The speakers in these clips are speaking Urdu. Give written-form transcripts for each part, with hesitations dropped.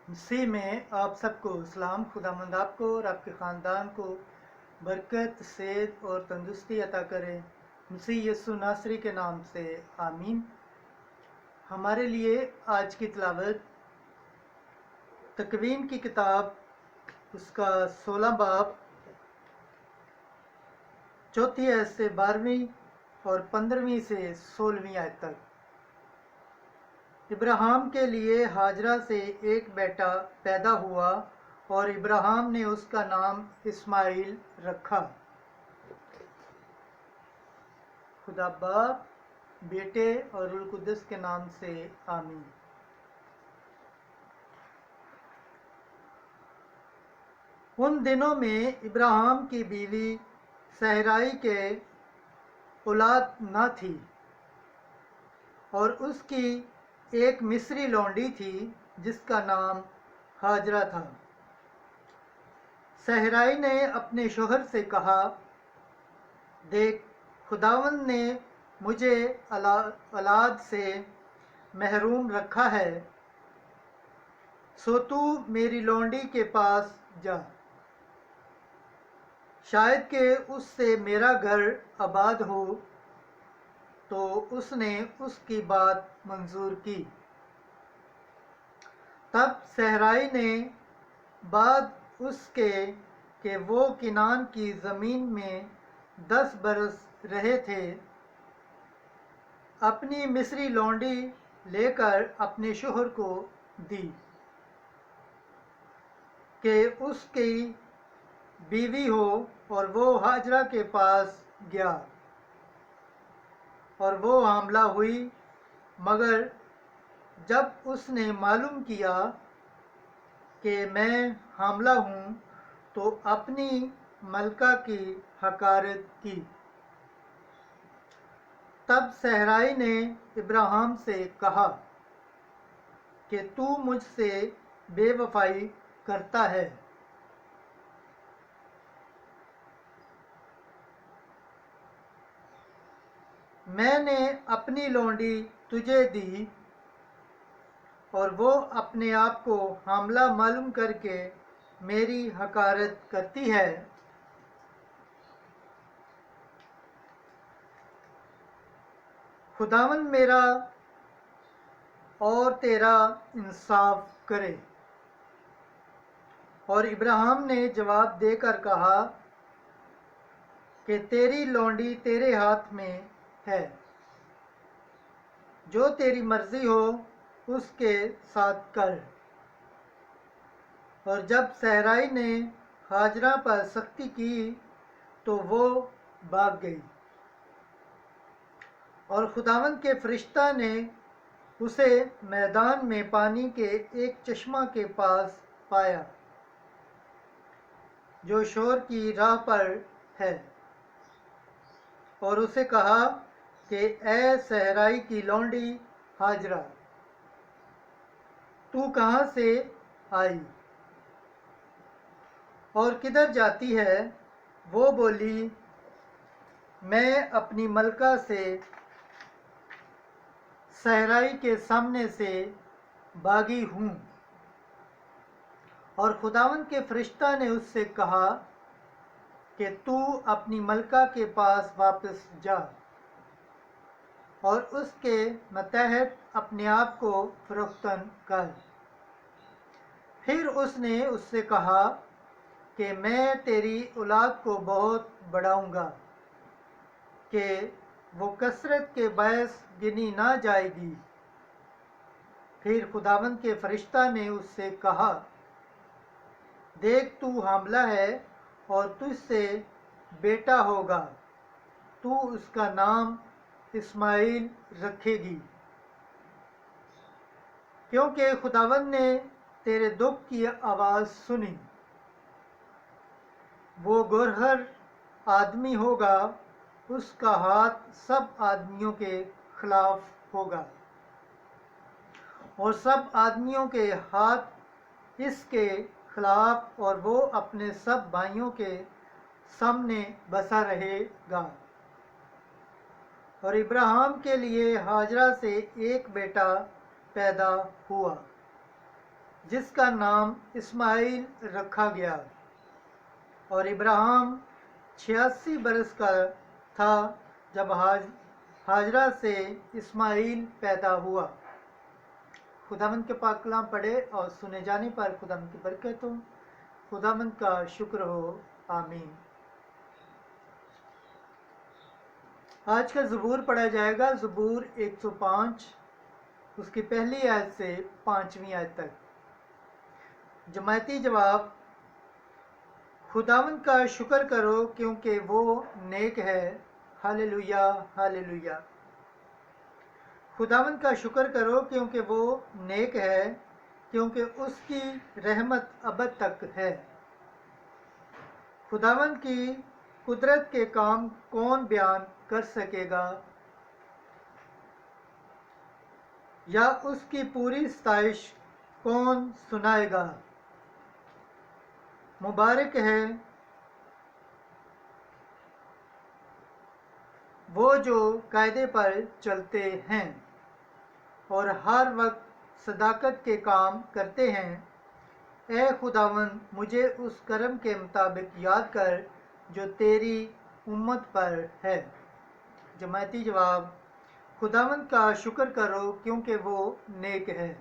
مسیح میں آپ سب کو سلام۔ خداوند آپ کو اور آپ کے خاندان کو برکت، صحت اور تندرستی عطا کرے، مسیح یسوع ناصری کے نام سے آمین۔ ہمارے لیے آج کی تلاوت تکوین کی کتاب، اس کا 16 باب، 4 آیت سے 12 اور 15 سے 16 آیت تک۔ ابراہیم کے لیے ہاجرہ سے ایک بیٹا پیدا ہوا اور ابراہیم نے اس کا نام اسماعیل رکھا۔ خدا باپ، بیٹے اور روح القدس کے نام سے آمین۔ ان دنوں میں ابراہیم کی بیوی سہرائی کے اولاد نہ تھی، اور اس کی ایک مصری لونڈی تھی جس کا نام ہاجرہ تھا۔ سہرائی نے اپنے شوہر سے کہا، دیکھ، خداوند نے مجھے اولاد سے محروم رکھا ہے، سو تو میری لونڈی کے پاس جا، شاید کہ اس سے میرا گھر آباد ہو۔ تو اس نے اس کی بات منظور کی۔ تب سہرائی نے بعد اس کے کہ وہ کنعان کی زمین میں 10 برس رہے تھے، اپنی مصری لونڈی لے کر اپنے شوہر کو دی کہ اس کی بیوی ہو، اور وہ ہاجرہ کے پاس گیا اور وہ حاملہ ہوئی، مگر جب اس نے معلوم کیا کہ میں حاملہ ہوں تو اپنی ملکہ کی حقارت کی۔ تب سہرائی نے ابراہیم سے کہا کہ تو مجھ سے بے وفائی کرتا ہے، میں نے اپنی لونڈی تجھے دی، اور وہ اپنے آپ کو حاملہ معلوم کر کے میری حقارت کرتی ہے۔ خداوند میرا اور تیرا انصاف کرے۔ اور ابراہیم نے جواب دے کر کہا کہ تیری لونڈی تیرے ہاتھ میں ہے، جو تیری مرضی ہو اس کے ساتھ کر۔ اور جب سہرائی نے ہاجرہ پر سختی کی تو وہ بھاگ گئی، اور خداوند کے فرشتہ نے اسے میدان میں پانی کے ایک چشمہ کے پاس پایا جو شور کی راہ پر ہے، اور اسے کہا کہ اے سہرائی کی لونڈی ہاجرہ، تو کہاں سے آئی اور کدھر جاتی ہے؟ وہ بولی، میں اپنی ملکہ سے سہرائی کے سامنے سے بھاگی ہوں۔ اور خداوند کے فرشتہ نے اس سے کہا کہ تو اپنی ملکہ کے پاس واپس جا، اور اس کے ماتحت اپنے آپ کو فروختن کر۔ پھر اس نے اس سے کہا کہ میں تیری اولاد کو بہت بڑھاؤں گا کہ وہ کثرت کے باعث گنی نہ جائے گی۔ پھر خداوند کے فرشتہ نے اس سے کہا، دیکھ، تو حاملہ ہے اور تجھ سے بیٹا ہوگا، تو اس کا نام اسماعیل رکھے گی، کیونکہ خداوند نے تیرے دکھ کی آواز سنی۔ وہ گورہر آدمی ہوگا، اس کا ہاتھ سب آدمیوں کے خلاف ہوگا، اور سب آدمیوں کے ہاتھ اس کے خلاف، اور وہ اپنے سب بھائیوں کے سامنے بسا رہے گا۔ اور ابراہیم کے لیے ہاجرہ سے ایک بیٹا پیدا ہوا۔ جس کا نام اسماعیل رکھا گیا، اور ابراہیم 86 برس کا تھا جب ہاجرہ سے اسماعیل پیدا ہوا۔ خداوند کے پاک کلام پڑھے اور سنے جانے پر خداوند کی برکت ہو، خداوند کا شکر ہو، آمین۔ آج کا زبور پڑھا جائے گا، زبور 105، اس کی پہلی آیت سے 5ویں آیت تک۔ جماعتی جواب: خداوند کا شکر کرو کیونکہ وہ نیک ہے، ہاللویا ہاللویا۔ خداوند کا شکر کرو کیونکہ وہ نیک ہے، کیونکہ اس کی رحمت ابد تک ہے۔ خداوند کی قدرت کے کام کون بیان کر سکے گا، یا اس کی پوری ستائش کون سنائے گا؟ مبارک ہے وہ جو قاعدے پر چلتے ہیں اور ہر وقت صداقت کے کام کرتے ہیں۔ اے خداوند، مجھے اس کرم کے مطابق یاد کر جو تیری امت پر ہے۔ جماعتی جواب: خداوند کا شکر کرو کیونکہ وہ نیک ہے۔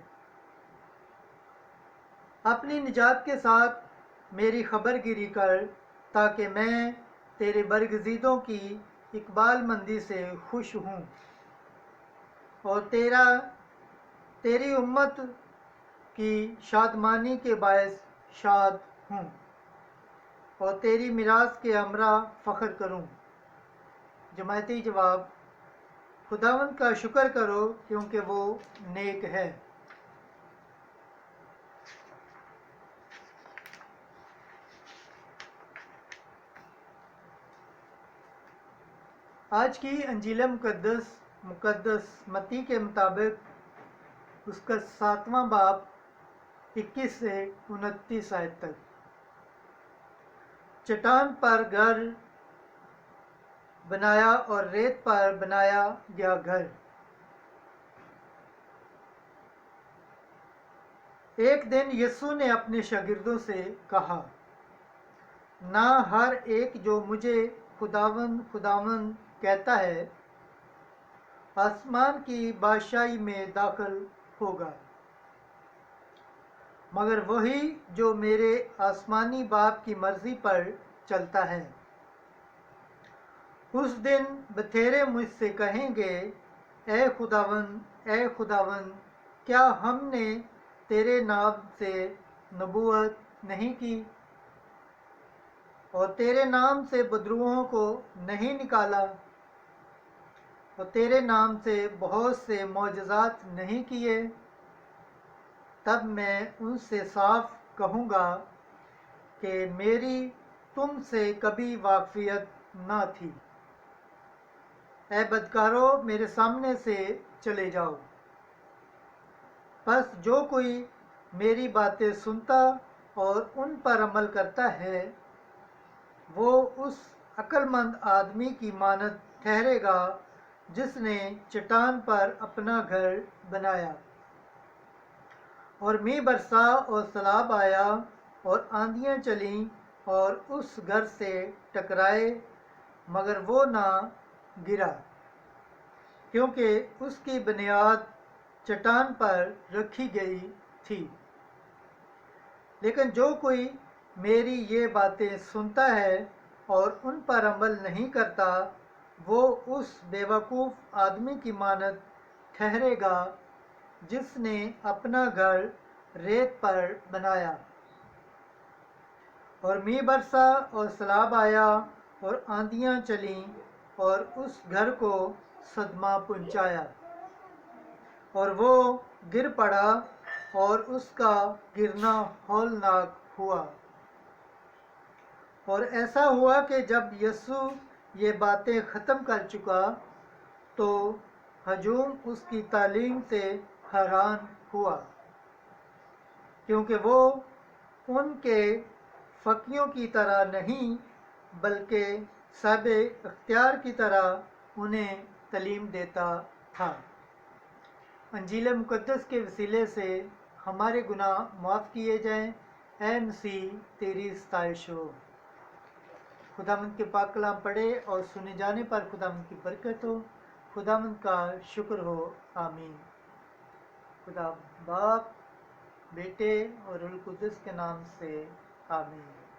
اپنی نجات کے ساتھ میری خبر گیری کر، تاکہ میں تیرے برگزیدوں کی اقبال مندی سے خوش ہوں اور تیری امت کی شادمانی کے باعث شاد ہوں اور تیری میراث کے ہمراہ فخر کروں۔ جماعتی جواب: خداوند کا شکر کرو کیونکہ وہ نیک ہے۔ آج کی انجیل مقدس متی کے مطابق اس کا 7واں باب 21 سے 29 آیت تک۔ چٹان پر گھر بنایا اور ریت پر بنایا گیا گھر۔ ایک دن یسوع نے اپنے شاگردوں سے کہا، نہ ہر ایک جو مجھے خداوند خداوند کہتا ہے آسمان کی بادشاہی میں داخل ہوگا، مگر وہی جو میرے آسمانی باپ کی مرضی پر چلتا ہے۔ اس دن بتھیرے مجھ سے کہیں گے، اے خداوند، کیا ہم نے تیرے نام سے نبوت نہیں کی اور تیرے نام سے بدروحوں کو نہیں نکالا اور تیرے نام سے بہت سے معجزات نہیں کیے؟ تب میں ان سے صاف کہوں گا کہ میری تم سے کبھی واقفیت نہ تھی۔ اے بدکارو، میرے سامنے سے چلے جاؤ۔ پس جو کوئی میری باتیں سنتا اور ان پر عمل کرتا ہے، وہ اس عقل مند آدمی کی مانند ٹھہرے گا جس نے چٹان پر اپنا گھر بنایا، اور مینہ برسا اور سیلاب آیا اور آندھیاں چلیں اور اس گھر سے ٹکرائے، مگر وہ نہ گرا، کیونکہ اس کی بنیاد چٹان پر رکھی گئی تھی۔ لیکن جو کوئی میری یہ باتیں سنتا ہے اور ان پر عمل نہیں کرتا، وہ اس بے وقوف آدمی کی مانند ٹھہرے گا جس نے اپنا گھر ریت پر بنایا، اور مینہ برسا اور سیلاب آیا اور آندھیاں چلیں اور اس گھر کو صدمہ پہنچایا، اور وہ گر پڑا اور اس کا گرنا ہولناک ہوا۔ اور ایسا ہوا کہ جب یسوع یہ باتیں ختم کر چکا تو ہجوم اس کی تعلیم سے حیران ہوا، کیونکہ وہ ان کے فقیوں کی طرح نہیں بلکہ صاحب اختیار کی طرح انہیں تعلیم دیتا تھا۔ انجیل مقدس کے وسیلے سے ہمارے گناہ معاف کیے جائیں۔ اے مسیح تیری ستائش ہو۔ خداوند کے پاک کلام پڑھے اور سنے جانے پر خداوند کی برکت ہو۔ خداوند کا شکر ہو، آمین۔ خدا باپ، بیٹے اور روح القدس کے نام سے آمین۔